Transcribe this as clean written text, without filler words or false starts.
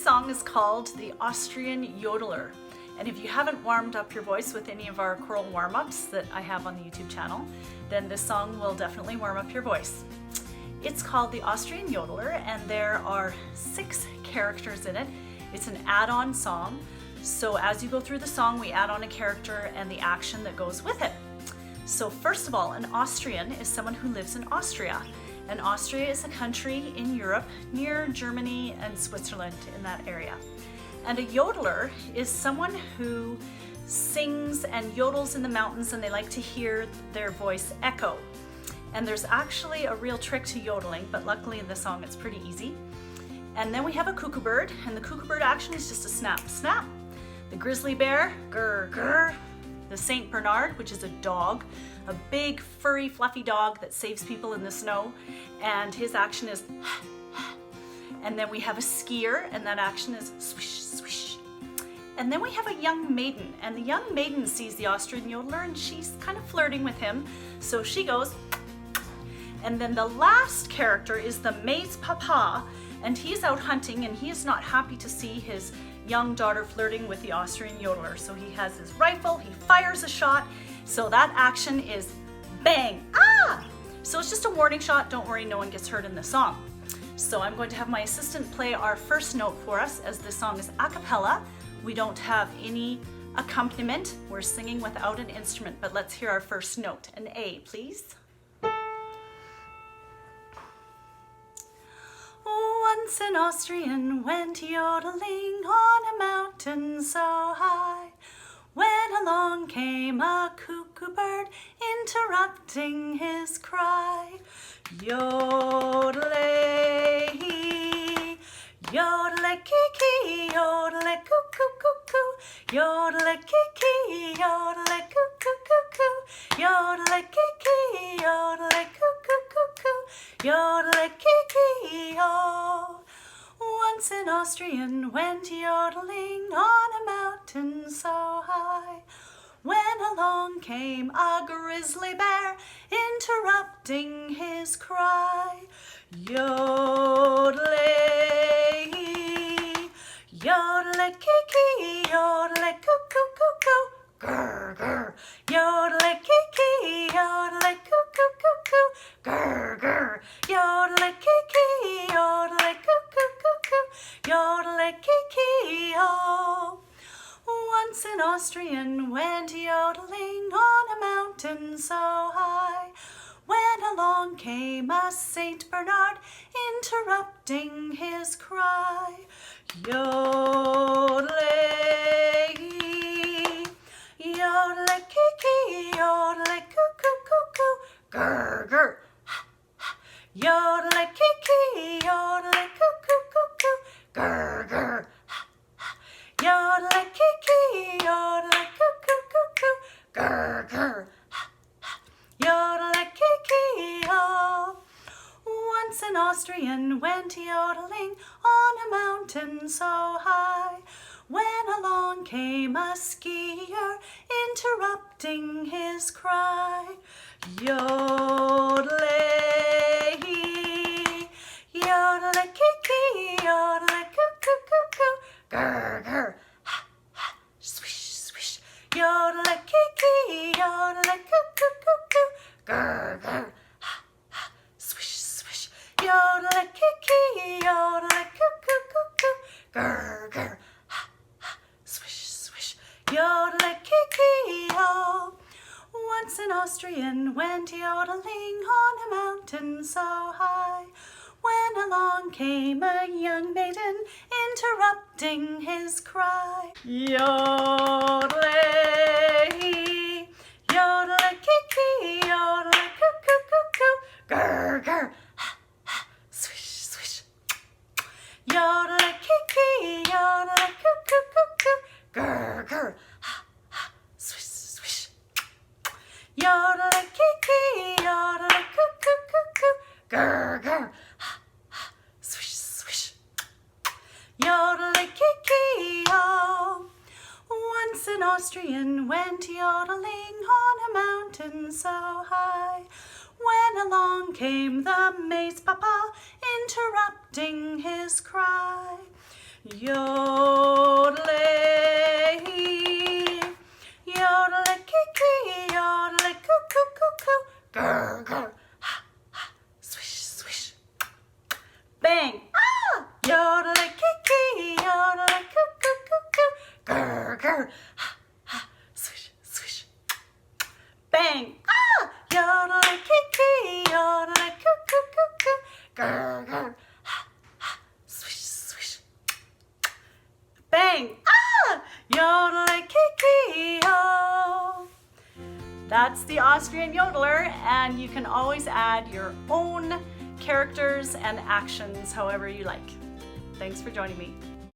song is called the Austrian Yodeler. And if you haven't warmed up your voice with any of our choral warm-ups that I have on the YouTube channel, then this song will definitely warm up your voice. It's called the Austrian Yodeler, and there are 6 characters in it. It's an add-on song. So as you go through the song, we add on a character and the action that goes with it. So first of all, an Austrian is someone who lives in Austria. And Austria is a country in Europe near Germany and Switzerland, in that area. And a yodeler is someone who sings and yodels in the mountains, and they like to hear their voice echo. And there's actually a real trick to yodeling, but luckily in the song it's pretty easy. And then we have a cuckoo bird, and the cuckoo bird action is just a snap, snap. The grizzly bear, grr, grr. The Saint Bernard, which is a dog, a big, furry, fluffy dog that saves people in the snow, and his action is and then we have a skier, and that action is swish, swish. And then we have a young maiden, and the young maiden sees the Austrian yodeler, and she's kind of flirting with him, so she goes. And then the last character is the maid's papa, and he's out hunting, and he is not happy to see his young daughter flirting with the Austrian yodeler. So he has his rifle, he fires a shot, so that action is bang, ah! So it's just a warning shot, don't worry, no one gets hurt in the song. So I'm going to have my assistant play our first note for us, as this song is a cappella. We don't have any accompaniment, we're singing without an instrument, but let's hear our first note, an A, please. Once an Austrian went yodeling on a mountain so high, when along came a cuckoo bird, interrupting his cry. Yodel-ey, yodel-ey-kee-kee, yodel-ey-coo-coo-coo-coo, yodel-ey-kee-kee, yodel-ey-coo-coo-coo-coo, yodel-ey-kee-kee, yodel-ey-coo-coo-coo-coo, yodel-ey-kee-kee-oh. Once an Austrian went yodeling on a mountain so high, when along came a grizzly bear, interrupting his cry. Yodel-ey, yodel-ey-kee-kee, yodel-ey-coo-coo-coo-coo, grr, grr. Yodel-ey-kee-kee, yodel-ey-coo-coo-coo-coo, grr, grr. Yodel-ey-kee-kee, yodel-ey-coo-coo-coo-coo, yodel-ey-kee-kee-oh. Once an Austrian went yodeling on a mountain so high, when along came a Saint Bernard, interrupting his cry. Yodel-ey, yodel-ey-kee-kee, yodel-ey-coo-coo-coo-coo, grr, grr. Yodel-ey-kee-kee, yodel-ey-coo-coo-coo-coo, grr, grr. Yodel-ey-kee-kee, yodel-ey-coo-coo-coo-coo, grr, grr. Yodel-ey-kee-kee-oh. Once an Austrian went yodeling on a mountain so high, when along came a skier, interrupting his cry. Yodel-ey, yodel-ey-kee-kee, yodel-ey-coo-coo-coo-coo, grr, grr. Swish, swish. Yodel-ey-kee-kee, yodel-ey-coo-coo-coo-coo, grr, grr. Swish, swish. Yodel-ey-kee-kee, yodel-ey-coo-coo-coo-coo, grr, grr. Swish, swish. Yodel-ey-kee-kee-oh. Once an Austrian went yodeling on a mountain so high, when along came a young maiden, interrupting his cry. Yodel-ey, yodel-ey-kee-kee, yodel-ey-coo-coo-coo-coo, grr, grr. Swish, swish. Yodel-ey-kee-kee, yodel-ey-coo-coo-coo-coo, grr, grr. Swish, swish. Yodel-ey-kee-kee, yodel-ey-coo-coo-coo-coo, grr, grr. Swish, swish. Yodel-ey-kee-kee-oh. Once an Austrian went yodeling on a mountain so high, when along came the maid's papa, interrupting his cry. Yodele, yodele, kiki, yodele, coo, coo, coo, coo. Grr, grr, ha, ha, swish, swish. Bang, ah, yodele, kiki, yodele, coo, coo, coo, coo. Grr, grr, ha, ha, swish, swish. Bang, ah, yodele, kiki, yodele, coo, coo, coo, coo. Grr, grr, ha, ha, swish, swish. Bang, ah, yodele, kiki, yo. That's the Austrian yodeler, and you can always add your own characters and actions however you like. Thanks for joining me.